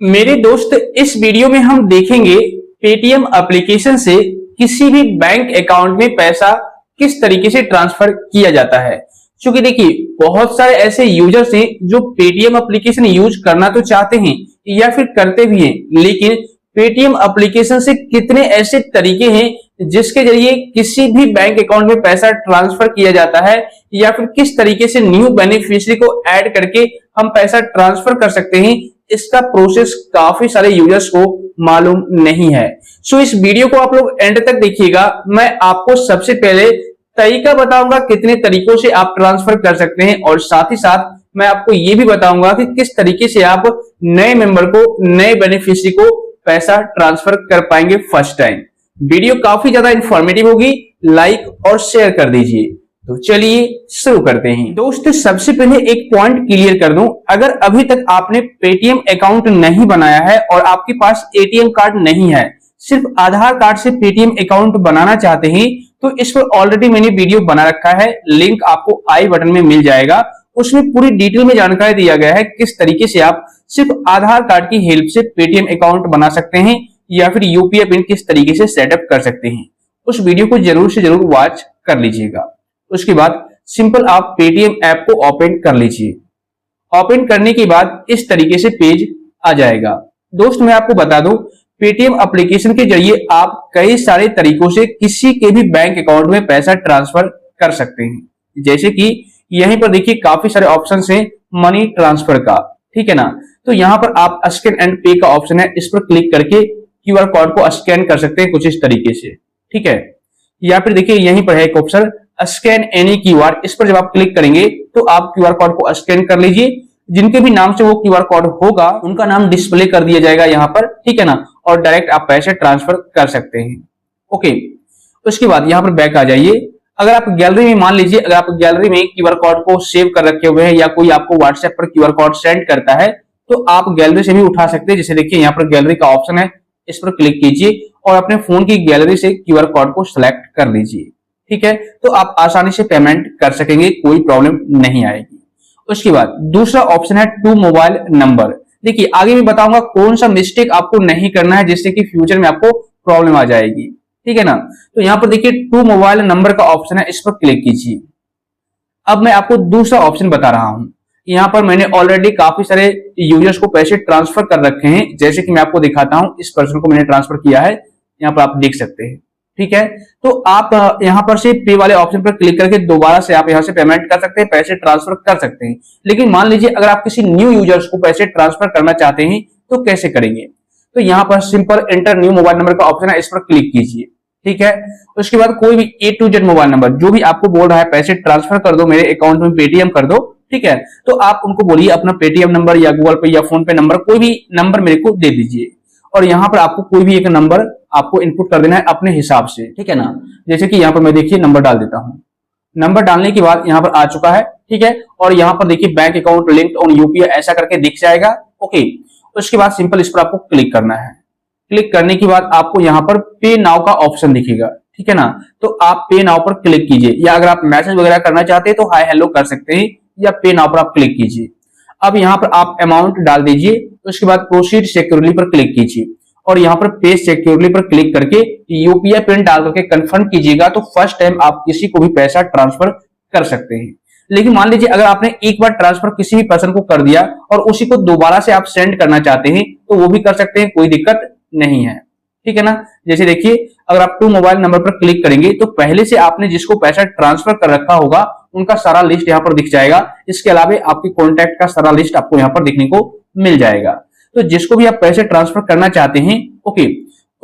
मेरे दोस्त, इस वीडियो में हम देखेंगे पेटीएम एप्लीकेशन से किसी भी बैंक अकाउंट में पैसा किस तरीके से ट्रांसफर किया जाता है। क्योंकि देखिए, बहुत सारे ऐसे यूजर्स हैं जो पेटीएम एप्लीकेशन यूज करना तो चाहते हैं या फिर करते भी हैं, लेकिन पेटीएम एप्लीकेशन से कितने ऐसे तरीके हैं जिसके जरिए किसी भी बैंक अकाउंट में पैसा ट्रांसफर किया जाता है, या फिर किस तरीके से न्यू बेनिफिशियरी को ऐड करके हम पैसा ट्रांसफर कर सकते हैं। इसका प्रोसेस काफी सारे यूजर्स को मालूम नहीं है। सो इस वीडियो को आप लोग एंड तक देखिएगा। मैं आपको सबसे पहले तरीका बताऊंगा कितने तरीकों से आप ट्रांसफर कर सकते हैं, और साथ ही साथ मैं आपको ये भी बताऊंगा कि किस तरीके से आप नए मेंबर को, नए बेनिफिशियरी को पैसा ट्रांसफर कर पाएंगे फर्स्ट टाइम। वीडियो काफी ज्यादा इंफॉर्मेटिव होगी, लाइक और शेयर कर दीजिए। तो चलिए शुरू करते हैं। दोस्त, सबसे पहले एक पॉइंट क्लियर कर दूं, अगर अभी तक आपने पेटीएम अकाउंट नहीं बनाया है और आपके पास एटीएम कार्ड नहीं है, सिर्फ आधार कार्ड से पेटीएम अकाउंट बनाना चाहते हैं, तो इस पर ऑलरेडी मैंने वीडियो बना रखा है, लिंक आपको आई बटन में मिल जाएगा। उसमें पूरी डिटेल में जानकारी दिया गया है किस तरीके से आप सिर्फ आधार कार्ड की हेल्प से पेटीएम अकाउंट बना सकते हैं या फिर यूपीआई पिन किस तरीके से सेटअप कर सकते हैं। उस वीडियो को जरूर से जरूर वॉच कर लीजिएगा। उसके बाद सिंपल आप पेटीएम ऐप को ओपन कर लीजिए। ओपन करने के बाद इस तरीके से पेज आ जाएगा। दोस्त, मैं आपको बता दूं, पेटीएम एप्लीकेशन के जरिए आप कई सारे तरीकों से किसी के भी बैंक अकाउंट में पैसा ट्रांसफर कर सकते हैं। जैसे कि यहीं पर देखिए काफी सारे ऑप्शन हैं मनी ट्रांसफर का, ठीक है ना। तो यहाँ पर आप स्कैन एंड पे का ऑप्शन है, इस पर क्लिक करके क्यूआर कोड को स्कैन कर सकते हैं कुछ इस तरीके से, ठीक है। या फिर देखिए यहीं पर है एक ऑप्शन स्कैन एनी क्यूआर, इस पर जब आप क्लिक करेंगे तो आप क्यूआर कोड को स्कैन कर लीजिए। जिनके भी नाम से वो क्यूआर कोड होगा उनका नाम डिस्प्ले कर दिया जाएगा यहाँ पर, ठीक है ना, और डायरेक्ट आप पैसे ट्रांसफर कर सकते हैं। ओके, उसके बाद यहाँ पर बैक आ जाइए। अगर आप गैलरी में, मान लीजिए अगर आप गैलरी में क्यूआर कोड को सेव कर रखे हुए हैं या कोई आपको व्हाट्सएप पर क्यूआर कोड सेंड करता है, तो आप गैलरी से भी उठा सकते हैं। जैसे देखिए यहाँ पर गैलरी का ऑप्शन है, इस पर क्लिक कीजिए और अपने फोन की गैलरी से क्यूआर कोड को सिलेक्ट कर लीजिए, ठीक है। तो आप आसानी से पेमेंट कर सकेंगे, कोई प्रॉब्लम नहीं आएगी। उसके बाद दूसरा ऑप्शन है टू मोबाइल नंबर। देखिए आगे मैं बताऊंगा कौन सा मिस्टेक आपको नहीं करना है जिससे कि फ्यूचर में आपको प्रॉब्लम आ जाएगी, ठीक है ना। तो यहाँ पर देखिए टू मोबाइल नंबर का ऑप्शन है, इस पर क्लिक कीजिए। अब मैं आपको दूसरा ऑप्शन बता रहा हूं। यहाँ पर मैंने ऑलरेडी काफी सारे यूजर्स को पैसे ट्रांसफर कर रखे हैं, जैसे कि मैं आपको दिखाता हूं। इस पर्सन को मैंने ट्रांसफर किया है, यहाँ पर आप देख सकते हैं, ठीक है। तो आप यहाँ पर से पे वाले ऑप्शन पर क्लिक करके दोबारा से आप यहाँ से पेमेंट कर सकते हैं, पैसे ट्रांसफर कर सकते हैं। लेकिन मान लीजिए अगर आप किसी न्यू यूजर्स को पैसे ट्रांसफर करना चाहते हैं तो कैसे करेंगे। तो यहाँ पर simple enter new mobile number का ऑप्शन है, इस पर क्लिक कीजिए, ठीक है। उसके बाद कोई भी A to Z mobile number जो भी आपको बोल रहा है पैसे ट्रांसफर कर दो मेरे अकाउंट में, पेटीएम कर दो, ठीक है, तो आप उनको बोलिए अपना पेटीएम नंबर या गूगल पे या फोन पे नंबर, कोई भी नंबर मेरे को दे दीजिए। और यहाँ पर आपको कोई भी एक नंबर आपको इनपुट कर देना है अपने हिसाब से, ठीक है ना। जैसे कि यहाँ पर मैं देखिए नंबर डाल देता हूँ। नंबर डालने के बाद यहाँ पर आ चुका है, ठीक है। और यहाँ पर देखिए bank account linked on UPI ऐसा करके दिख जाएगा। ओके, उसके बाद सिंपल इस पर आपको क्लिक करना है। क्लिक करने के बाद आपको यहाँ पर पे नाउ का ऑप्शन दिखेगा, ठीक है ना। तो आप पे नाउ पर क्लिक कीजिए, या अगर आप मैसेज वगैरह करना चाहते हैं तो हाय हेलो कर सकते हैं, या पे नाउ पर आप क्लिक कीजिए। अब यहाँ पर आप अमाउंट डाल दीजिए। उसके बाद प्रोसीड सिक्योरली पर क्लिक कीजिए और यहाँ पर पे सिक्योरली पर क्लिक करके यूपीआई पिन डाल करके कंफर्म कीजिएगा। तो फर्स्ट टाइम आप किसी को भी पैसा ट्रांसफर कर सकते हैं। लेकिन मान लीजिए अगर आपने एक बार ट्रांसफर किसी भी पर्सन को कर दिया और उसी को दोबारा से आप सेंड करना चाहते हैं तो वो भी कर सकते हैं, कोई दिक्कत नहीं है, ठीक है ना। जैसे देखिए अगर आप टू मोबाइल नंबर पर क्लिक करेंगे तो पहले से आपने जिसको पैसा ट्रांसफर कर रखा होगा उनका सारा लिस्ट यहाँ पर दिख जाएगा। इसके अलावा आपके कॉन्टैक्ट का सारा लिस्ट आपको यहाँ पर देखने को मिल जाएगा। तो जिसको भी आप पैसे ट्रांसफर करना चाहते हैं, ओके,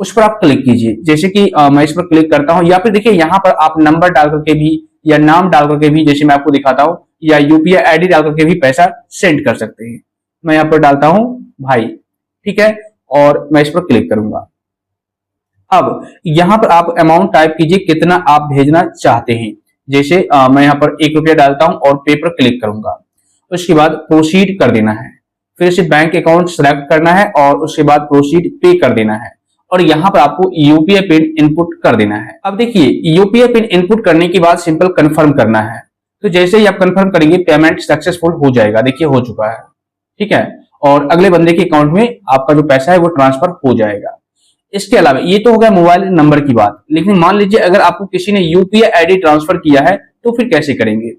उस पर आप क्लिक कीजिए। जैसे कि मैं इस पर क्लिक करता हूं, या फिर देखिए यहाँ पर आप नंबर डाल करके भी या नाम डाल करके भी, जैसे मैं आपको दिखाता हूं, या यूपीआई आईडी डाल करके भी पैसा सेंड कर सकते हैं। मैं यहाँ पर डालता हूं भाई, ठीक है, और मैं इस पर क्लिक करूंगा। अब यहाँ पर आप अमाउंट टाइप कीजिए कितना आप भेजना चाहते हैं। जैसे मैं यहाँ पर ₹1 डालता हूं और पे पर क्लिक करूंगा। उसके बाद प्रोसीड कर देना है, फिर से बैंक अकाउंट सेलेक्ट करना है और उसके बाद प्रोसीड पे कर देना है, और यहाँ पर आपको यूपीआई पिन इनपुट कर देना है। अब देखिए यूपीआई पिन इनपुट करने के बाद सिंपल कंफर्म करना है। तो जैसे ही आप कंफर्म करेंगे पेमेंट सक्सेसफुल हो जाएगा। देखिए हो चुका है, ठीक है। और अगले बंदे के अकाउंट में आपका जो पैसा है वो ट्रांसफर हो जाएगा। इसके अलावा ये तो हो गया मोबाइल नंबर की बात, लेकिन मान लीजिए अगर आपको किसी ने यूपीआई आईडी ट्रांसफर किया है तो फिर कैसे करेंगे?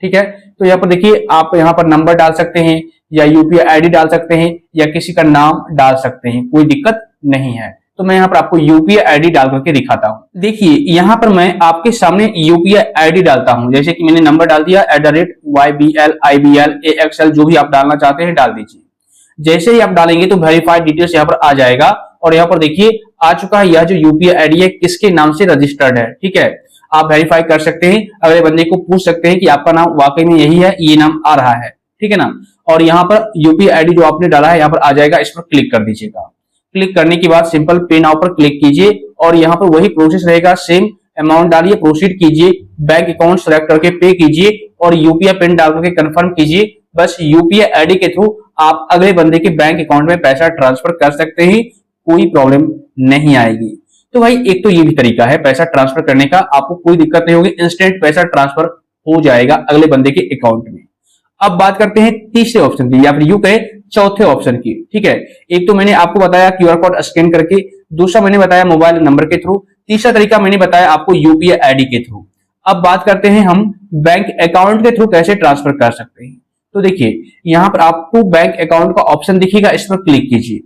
ठीक है, तो यहाँ पर देखिए आप यहाँ पर नंबर डाल सकते हैं या यूपीआई आईडी डाल सकते हैं या किसी का नाम डाल सकते हैं, कोई दिक्कत नहीं है। तो मैं यहाँ पर आपको यूपीआई आईडी डाल करके दिखाता हूँ। देखिए यहाँ पर मैं आपके सामने यूपीआई आईडी डालता हूँ, जैसे कि मैंने नंबर डाल दिया @YBL IBL AXL, जो भी आप डालना चाहते हैं डाल दीजिए। जैसे ही आप डालेंगे तो वेरीफाइड डिटेल्स यहाँ पर आ जाएगा और यहाँ पर देखिए आ चुका है यह जो यूपीआई आईडी है किसके नाम से रजिस्टर्ड है। ठीक है, आप वेरीफाई कर सकते हैं, अगले बंदे को पूछ सकते हैं कि आपका नाम वाकई में यही है, ये नाम आ रहा है। ठीक है ना, और यहाँ पर यूपीआई आईडी जो आपने डाला है यहाँ पर आ जाएगा, इस पर क्लिक कर दीजिएगा। क्लिक करने के बाद सिंपल पे नाउ पर क्लिक कीजिए और यहाँ पर वही प्रोसेस रहेगा, सेम अमाउंट डालिए, प्रोसीड कीजिए, बैंक अकाउंट सेलेक्ट करके पे कीजिए और यूपीआई पिन डाल करके कंफर्म कीजिए। बस यूपीआई आईडी के थ्रू आप अगले बंदे के बैंक अकाउंट में पैसा ट्रांसफर कर सकते हैं, कोई प्रॉब्लम नहीं आएगी। तो भाई एक तो ये भी तरीका है पैसा ट्रांसफर करने का, आपको कोई दिक्कत नहीं होगी, इंस्टेंट पैसा ट्रांसफर हो जाएगा अगले बंदे के अकाउंट में। अब बात करते हैं तीसरे ऑप्शन की या फिर यूं कहे चौथे ऑप्शन की। ठीक है, एक तो मैंने आपको बताया क्यूआर कोड स्कैन करके, दूसरा मैंने बताया मोबाइल नंबर के थ्रू, तीसरा तरीका मैंने बताया आपको यूपीआई आईडी के थ्रू। अब बात करते हैं हम बैंक अकाउंट के थ्रू कैसे ट्रांसफर कर सकते हैं। तो देखिए यहाँ पर आपको बैंक अकाउंट का ऑप्शन दिखेगा, इस पर क्लिक कीजिए।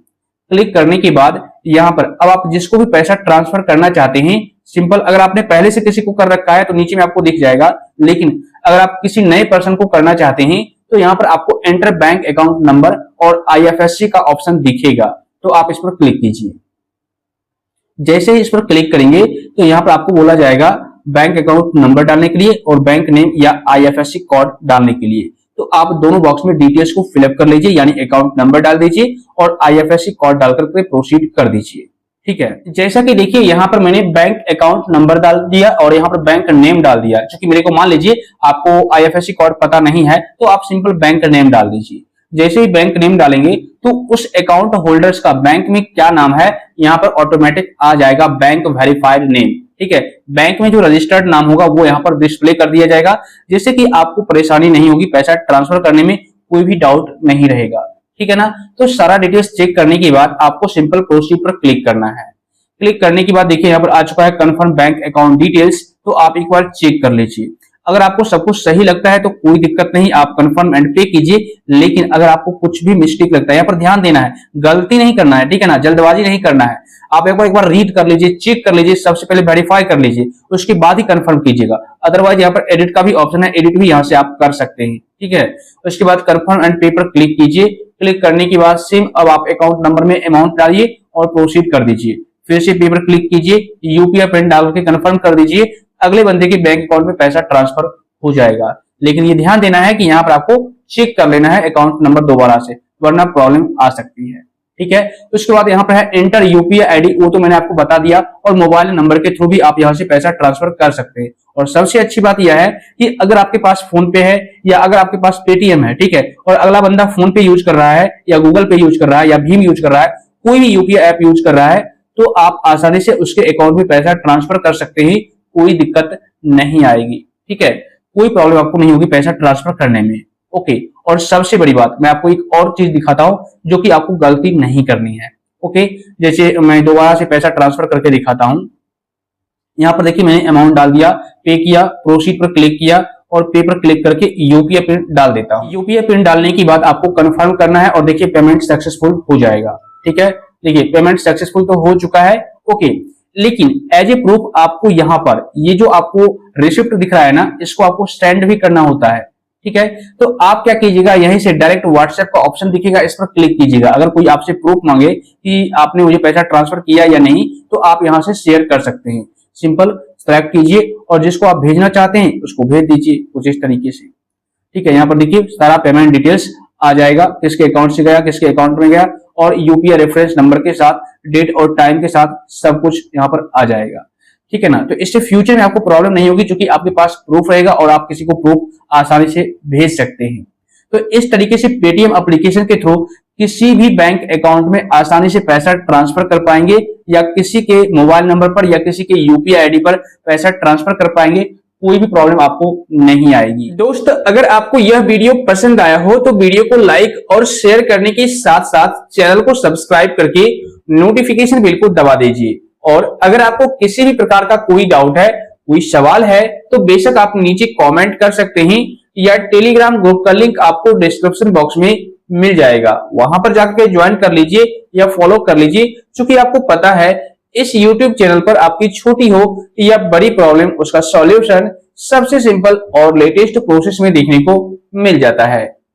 क्लिक करने के बाद यहाँ पर अब आप जिसको भी पैसा ट्रांसफर करना चाहते हैं, सिंपल अगर आपने पहले से किसी को कर रखा है तो नीचे में आपको दिख जाएगा, लेकिन अगर आप किसी नए पर्सन को करना चाहते हैं तो यहाँ पर आपको एंटर बैंक अकाउंट नंबर और आईएफएससी का ऑप्शन दिखेगा, तो आप इस पर क्लिक कीजिए। जैसे ही इस पर क्लिक करेंगे तो यहाँ पर आपको बोला जाएगा बैंक अकाउंट नंबर डालने के लिए और बैंक नेम या आईएफएससी कोड डालने के लिए। तो आप दोनों बॉक्स में डिटेल्स को फिलअप कर लीजिए, यानी अकाउंट नंबर डाल दीजिए और आईएफएससी कोड डाल करके प्रोसीड कर दीजिए। ठीक है, जैसा कि देखिए यहाँ पर मैंने बैंक अकाउंट नंबर डाल दिया और यहाँ पर बैंक नेम डाल दिया। क्योंकि मेरे को मान लीजिए आपको आईएफएससी कोड पता नहीं है तो आप सिंपल बैंक नेम डाल दीजिए। जैसे ही बैंक नेम डालेंगे तो उस अकाउंट होल्डर्स का बैंक में क्या नाम है यहाँ पर ऑटोमेटिक आ जाएगा, बैंक वेरीफाइड नेम। ठीक है, बैंक में जो रजिस्टर्ड नाम होगा वो यहाँ पर डिस्प्ले कर दिया जाएगा, जिससे कि आपको परेशानी नहीं होगी, पैसा ट्रांसफर करने में कोई भी डाउट नहीं रहेगा। ठीक है ना, तो सारा डिटेल्स चेक करने के बाद आपको सिंपल प्रोसीड पर क्लिक करना है। क्लिक करने के बाद देखिए यहाँ पर आ चुका है कंफर्म बैंक अकाउंट डिटेल्स, तो आप एक बार चेक कर लीजिए। अगर आपको सब कुछ सही लगता है तो कोई दिक्कत नहीं, आप कंफर्म एंड पे कीजिए। लेकिन अगर आपको कुछ भी मिस्टेक लगता है, यहाँ पर ध्यान देना है, गलती नहीं करना है। ठीक है ना, जल्दबाजी नहीं करना है। आप एक बार रीड कर लीजिए, चेक कर लीजिए, सबसे पहले वेरीफाई कर लीजिए, उसके बाद ही कंफर्म कीजिएगा। अदरवाइज यहाँ पर एडिट का भी ऑप्शन है, एडिट भी यहाँ से आप कर सकते हैं। ठीक है, उसके बाद कंफर्म एंड पे पर क्लिक कीजिए। क्लिक करने के बाद सेम अब आप अकाउंट नंबर में अमाउंट डालिए और प्रोसीड कर दीजिए। फिर से पे पर क्लिक कीजिए, यूपीआई पिन डाल के कंफर्म कर दीजिए, अगले बंदे के बैंक अकाउंट में पैसा ट्रांसफर हो जाएगा। लेकिन ये ध्यान देना है कि यहाँ पर आपको चेक कर लेना है अकाउंट नंबर दोबारा से, वरना प्रॉब्लम आ सकती है। ठीक है, उसके बाद यहाँ पर है एंटर यूपीआई आईडी, वो तो मैंने आपको बता दिया, और मोबाइल नंबर के थ्रू भी आप यहाँ से पैसा ट्रांसफर कर सकते हैं। और सबसे अच्छी बात यह है कि अगर आपके पास फोन पे है या अगर आपके पास पेटीएम है, ठीक है, और अगला बंदा फोन पे यूज कर रहा है या गूगल पे यूज कर रहा है या भीम यूज कर रहा है, कोई भी यूपीआई ऐप यूज कर रहा है, तो आप आसानी से उसके अकाउंट में पैसा ट्रांसफर कर सकते हैं, कोई दिक्कत नहीं आएगी। ठीक है, कोई प्रॉब्लम आपको नहीं होगी पैसा ट्रांसफर करने में। ओके, और सबसे बड़ी बात मैं आपको एक और चीज दिखाता हूं जो कि आपको गलती नहीं करनी है। ओके, जैसे मैं दोबारा से पैसा ट्रांसफर करके दिखाता हूं। यहाँ पर देखिए मैंने अमाउंट डाल दिया, पे किया, प्रोसीड पर क्लिक किया और पे पर क्लिक करके यूपीआई पिन डाल देता हूं। यूपीआई पिन डालने के बाद आपको कंफर्म करना है और देखिए पेमेंट सक्सेसफुल हो जाएगा। ठीक है, देखिए पेमेंट सक्सेसफुल तो हो चुका है। ओके, लेकिन एज ए प्रूफ आपको यहाँ पर ये जो आपको रिसिप्ट दिख रहा है ना, इसको आपको स्टैंड भी करना होता है। ठीक है, तो आप क्या कीजिएगा, यहीं से डायरेक्ट व्हाट्सएप का ऑप्शन दिखेगा, इस पर क्लिक कीजिएगा। अगर कोई आपसे प्रूफ मांगे कि आपने मुझे पैसा ट्रांसफर किया या नहीं, तो आप यहाँ से शेयर कर सकते हैं। सिंपल सेलेक्ट कीजिए और जिसको आप भेजना चाहते हैं उसको भेज दीजिए कुछ इस तरीके से। ठीक है, यहाँ पर देखिए सारा पेमेंट डिटेल्स आ जाएगा, किसके अकाउंट से गया, किसके अकाउंट में गया, और यूपीआई रेफरेंस नंबर के साथ, डेट और टाइम के साथ सब कुछ यहाँ पर आ जाएगा। ठीक है ना, तो इससे फ्यूचर में आपको प्रॉब्लम नहीं होगी, क्योंकि आपके पास प्रूफ रहेगा और आप किसी को प्रूफ आसानी से भेज सकते हैं। तो इस तरीके से पेटीएम एप्लीकेशन के थ्रू किसी भी बैंक अकाउंट में आसानी से पैसा ट्रांसफर कर पाएंगे, या किसी के मोबाइल नंबर पर या किसी के यूपीआई आईडी पर पैसा ट्रांसफर कर पाएंगे, कोई भी प्रॉब्लम आपको नहीं आएगी। दोस्त, अगर आपको यह वीडियो पसंद आया हो तो वीडियो को लाइक और शेयर करने के साथ साथ चैनल को सब्सक्राइब करके नोटिफिकेशन बेल को दबा दीजिए। और अगर आपको किसी भी प्रकार का कोई डाउट है, कोई सवाल है, तो बेशक आप नीचे कमेंट कर सकते हैं या टेलीग्राम ग्रुप का लिंक आपको डिस्क्रिप्शन बॉक्स में मिल जाएगा, वहां पर जाकर ज्वाइन कर लीजिए या फॉलो कर लीजिए। क्योंकि आपको पता है इस YouTube चैनल पर आपकी छोटी हो या बड़ी प्रॉब्लम, उसका सॉल्यूशन सबसे सिंपल और लेटेस्ट प्रोसेस में देखने को मिल जाता है।